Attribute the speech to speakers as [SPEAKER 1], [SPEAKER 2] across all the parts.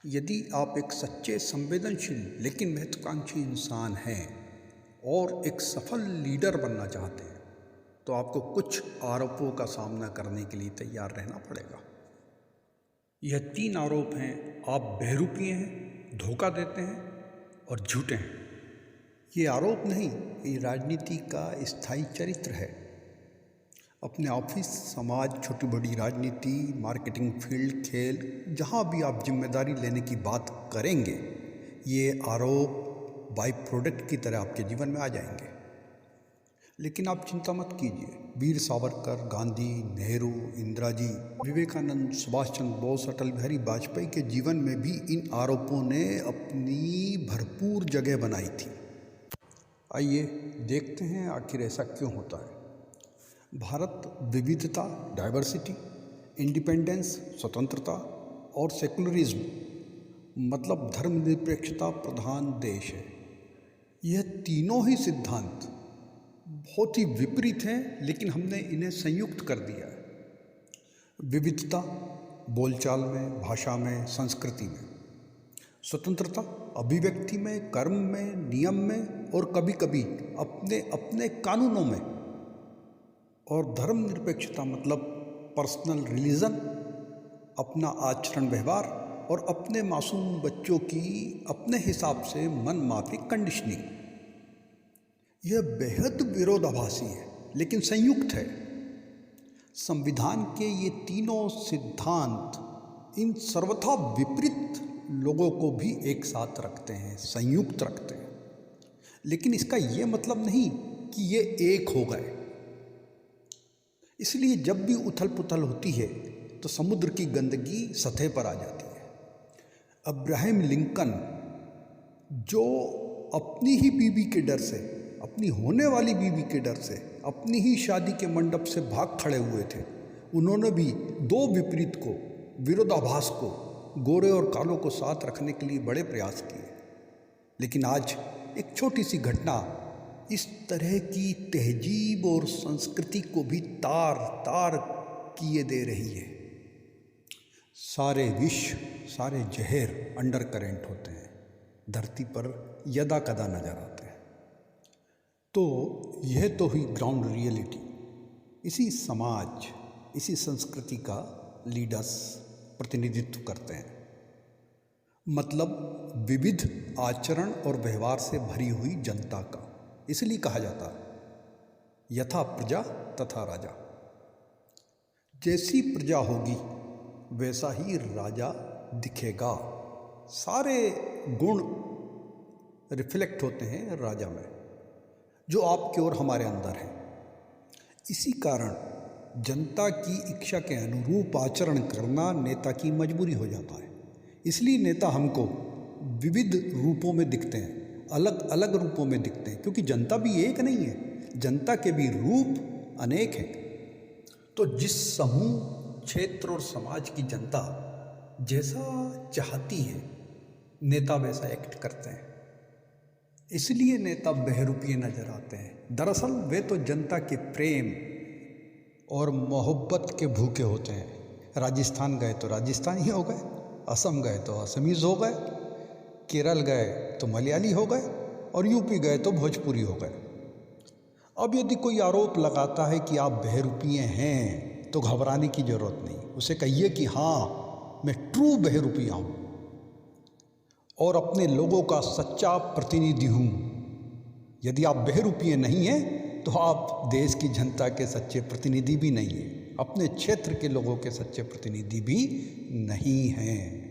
[SPEAKER 1] यदि आप एक सच्चे संवेदनशील लेकिन महत्वाकांक्षी इंसान हैं और एक सफल लीडर बनना चाहते हैं तो आपको कुछ आरोपों का सामना करने के लिए तैयार रहना पड़ेगा। यह 3 आरोप हैं। आप बहरूपीय हैं, धोखा देते हैं और झूठे हैं। ये आरोप नहीं, ये राजनीति का स्थायी चरित्र है। अपने ऑफिस, समाज, छोटी बड़ी राजनीति, मार्केटिंग फील्ड, खेल, जहाँ भी आप जिम्मेदारी लेने की बात करेंगे ये आरोप बाई प्रोडक्ट की तरह आपके जीवन में आ जाएंगे। लेकिन आप चिंता मत कीजिए। वीर सावरकर, गांधी, नेहरू, इंदिरा जी, विवेकानंद, सुभाष चंद्र बोस, अटल बिहारी वाजपेयी के जीवन में भी इन आरोपों ने अपनी भरपूर जगह बनाई थी। आइए देखते हैं आखिर ऐसा क्यों होता है। भारत विविधता, डाइवर्सिटी, इंडिपेंडेंस, स्वतंत्रता और सेकुलरिज्म मतलब धर्मनिरपेक्षता प्रधान देश है। यह तीनों ही सिद्धांत बहुत ही विपरीत हैं, लेकिन हमने इन्हें संयुक्त कर दिया है। विविधता बोलचाल में, भाषा में, संस्कृति में, स्वतंत्रता अभिव्यक्ति में, कर्म में, नियम में और कभी कभी अपने अपने कानूनों में, और धर्मनिरपेक्षता मतलब पर्सनल रिलीजन, अपना आचरण व्यवहार और अपने मासूम बच्चों की अपने हिसाब से मन माफिक कंडीशनिंग। यह बेहद विरोधाभासी है लेकिन संयुक्त है। संविधान के ये तीनों सिद्धांत इन सर्वथा विपरीत लोगों को भी एक साथ रखते हैं, संयुक्त रखते हैं। लेकिन इसका ये मतलब नहीं कि ये एक हो गए। इसलिए जब भी उथल पुथल होती है तो समुद्र की गंदगी सतह पर आ जाती है। अब्राहम लिंकन जो अपनी ही बीवी के डर से, अपनी होने वाली बीवी के डर से, अपनी ही शादी के मंडप से भाग खड़े हुए थे, उन्होंने भी 2 विपरीत को, विरोधाभास को, गोरे और कालों को साथ रखने के लिए बड़े प्रयास किए। लेकिन आज एक छोटी सी घटना इस तरह की तहजीब और संस्कृति को भी तार तार किए दे रही है। सारे विष, सारे जहर अंडर करेंट होते हैं, धरती पर यदा कदा नजर आते हैं। तो यह तो हुई ग्राउंड रियलिटी। इसी समाज, इसी संस्कृति का लीडर्स प्रतिनिधित्व करते हैं। मतलब विविध आचरण और व्यवहार से भरी हुई जनता का। इसलिए कहा जाता यथा प्रजा तथा राजा। जैसी प्रजा होगी वैसा ही राजा दिखेगा। सारे गुण रिफ्लेक्ट होते हैं राजा में, जो आपके और हमारे अंदर है। इसी कारण जनता की इच्छा के अनुरूप आचरण करना नेता की मजबूरी हो जाता है। इसलिए नेता हमको विविध रूपों में दिखते हैं, अलग अलग रूपों में दिखते हैं, क्योंकि जनता भी एक नहीं है, जनता के भी रूप अनेक हैं। तो जिस समूह, क्षेत्र और समाज की जनता जैसा चाहती है नेता वैसा एक्ट करते हैं। इसलिए नेता बहरूपीय नजर आते हैं। दरअसल वे तो जनता के प्रेम और मोहब्बत के भूखे होते हैं। राजस्थान गए तो राजस्थानी हो गए, असम गए तो असमीज हो गए, केरल गए तो मलयाली हो गए और यूपी गए तो भोजपुरी हो गए। अब यदि कोई आरोप लगाता है कि आप बहरूपीय हैं तो घबराने की ज़रूरत नहीं। उसे कहिए कि हाँ, मैं ट्रू बहरूपीय हूँ और अपने लोगों का सच्चा प्रतिनिधि हूँ। यदि आप बहरूपीय नहीं हैं तो आप देश की जनता के सच्चे प्रतिनिधि भी नहीं हैं, अपने क्षेत्र के लोगों के सच्चे प्रतिनिधि भी नहीं हैं।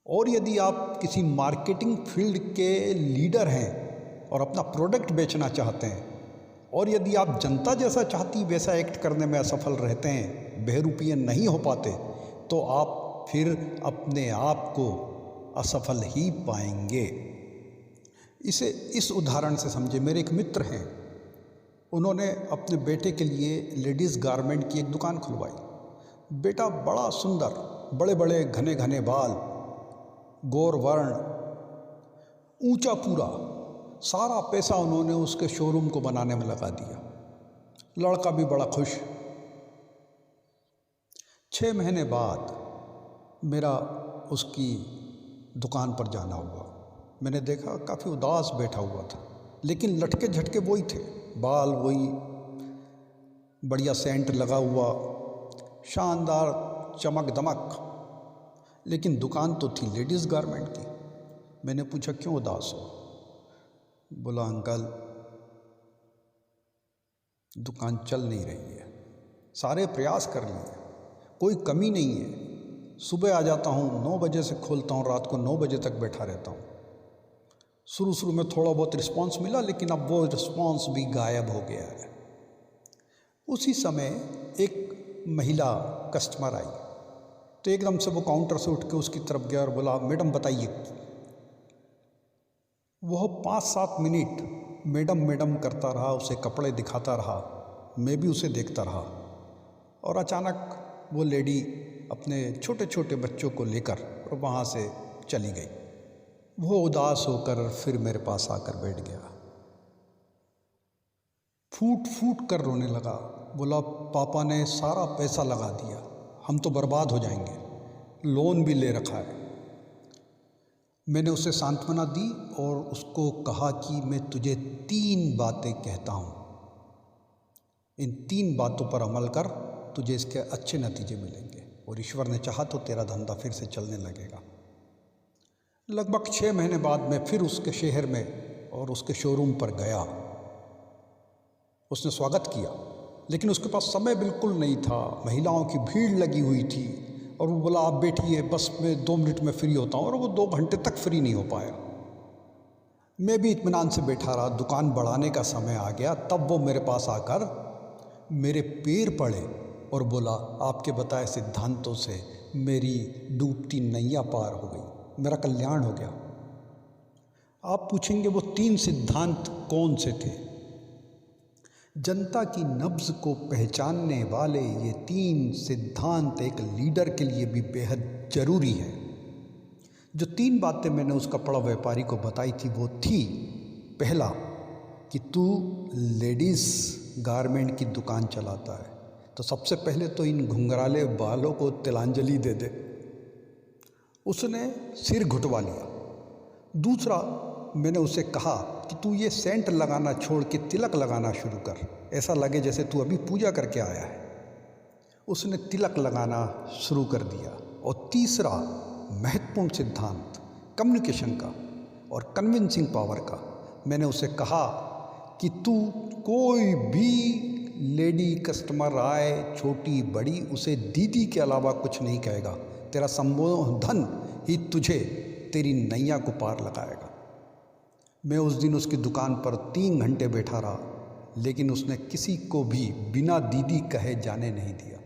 [SPEAKER 1] और यदि आप किसी मार्केटिंग फील्ड के लीडर हैं और अपना प्रोडक्ट बेचना चाहते हैं, और यदि आप जनता जैसा चाहती वैसा एक्ट करने में असफल रहते हैं, बहरूपीय नहीं हो पाते, तो आप फिर अपने आप को असफल ही पाएंगे। इसे इस उदाहरण से समझे। मेरे एक मित्र हैं, उन्होंने अपने बेटे के लिए लेडीज़ गारमेंट की एक दुकान खुलवाई। बेटा बड़ा सुंदर, बड़े बड़े घने घने बाल, गौर वर्ण, ऊंचा पूरा, सारा पैसा उन्होंने उसके शोरूम को बनाने में लगा दिया। लड़का भी बड़ा खुश। 6 महीने बाद मेरा उसकी दुकान पर जाना हुआ। मैंने देखा काफ़ी उदास बैठा हुआ था, लेकिन लटके झटके वही थे, बाल वही, बढ़िया सेंट लगा हुआ, शानदार चमक दमक, लेकिन दुकान तो थी लेडीज़ गारमेंट की। मैंने पूछा क्यों उदास हो? बोला अंकल दुकान चल नहीं रही है, सारे प्रयास कर लिए, कोई कमी नहीं है। सुबह आ जाता हूँ, 9 बजे से खोलता हूँ, रात को 9 बजे तक बैठा रहता हूँ। शुरू में थोड़ा बहुत रिस्पांस मिला, लेकिन अब वो रिस्पांस भी गायब हो गया है। उसी समय एक महिला कस्टमर आई, तो एकदम से वो काउंटर से उठ के उसकी तरफ गया और बोला मैडम बताइए। वह 5-7 मिनट मैडम मैडम करता रहा, उसे कपड़े दिखाता रहा, मैं भी उसे देखता रहा, और अचानक वो लेडी अपने छोटे छोटे बच्चों को लेकर और वहाँ से चली गई। वो उदास होकर फिर मेरे पास आकर बैठ गया, फूट फूट कर रोने लगा। बोला पापा ने सारा पैसा लगा दिया, हम तो बर्बाद हो जाएंगे, लोन भी ले रखा है। मैंने उसे सांत्वना दी और उसको कहा कि मैं तुझे 3 बातें कहता हूँ, इन 3 बातों पर अमल कर, तुझे इसके अच्छे नतीजे मिलेंगे और ईश्वर ने चाहा तो तेरा धंधा फिर से चलने लगेगा। लगभग 6 महीने बाद मैं फिर उसके शहर में और उसके शोरूम पर गया। उसने स्वागत किया, लेकिन उसके पास समय बिल्कुल नहीं था, महिलाओं की भीड़ लगी हुई थी, और वो बोला आप बैठिए, बस मैं 2 मिनट में फ्री होता हूँ, और वो 2 घंटे तक फ्री नहीं हो पाया। मैं भी इत्मीनान से बैठा रहा। दुकान बढ़ाने का समय आ गया, तब वो मेरे पास आकर मेरे पैर पड़े और बोला आपके बताए सिद्धांतों से मेरी डूबती नैया पार हो गई, मेरा कल्याण हो गया। आप पूछेंगे वो 3 सिद्धांत कौन से थे? जनता की नब्ज को पहचानने वाले ये 3 सिद्धांत एक लीडर के लिए भी बेहद ज़रूरी है। जो 3 बातें मैंने उस कपड़ा व्यापारी को बताई थी वो थी, पहला कि तू लेडीज़ गारमेंट की दुकान चलाता है, तो सबसे पहले तो इन घुंघराले बालों को तिलांजलि दे दे। उसने सिर घुटवा लिया। दूसरा, मैंने उसे कहा कि तू ये सेंट लगाना छोड़ के तिलक लगाना शुरू कर, ऐसा लगे जैसे तू अभी पूजा करके आया है। उसने तिलक लगाना शुरू कर दिया। और तीसरा महत्वपूर्ण सिद्धांत कम्युनिकेशन का और कन्विंसिंग पावर का, मैंने उसे कहा कि तू कोई भी लेडी कस्टमर आए, छोटी बड़ी, उसे दीदी के अलावा कुछ नहीं कहेगा। तेरा संबोधन ही तुझे तेरी नैया को पार लगाएगा। मैं उस दिन उसकी दुकान पर 3 घंटे बैठा रहा, लेकिन उसने किसी को भी बिना दीदी कहे जाने नहीं दिया।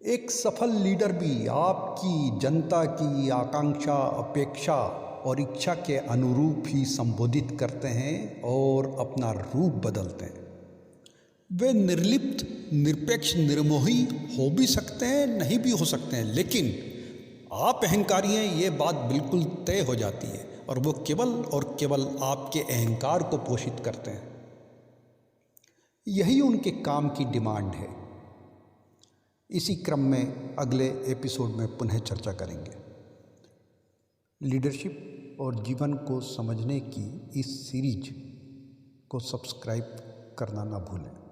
[SPEAKER 1] एक सफल लीडर भी आपकी जनता की आकांक्षा, अपेक्षा और इच्छा के अनुरूप ही संबोधित करते हैं और अपना रूप बदलते हैं। वे निर्लिप्त, निरपेक्ष, निर्मोही हो भी सकते हैं, नहीं भी हो सकते हैं, लेकिन आप अहंकारी हैं ये बात बिल्कुल तय हो जाती है, और वो केवल और केवल आपके अहंकार को पोषित करते हैं। यही उनके काम की डिमांड है। इसी क्रम में अगले एपिसोड में पुनः चर्चा करेंगे। लीडरशिप और जीवन को समझने की इस सीरीज को सब्सक्राइब करना ना भूलें।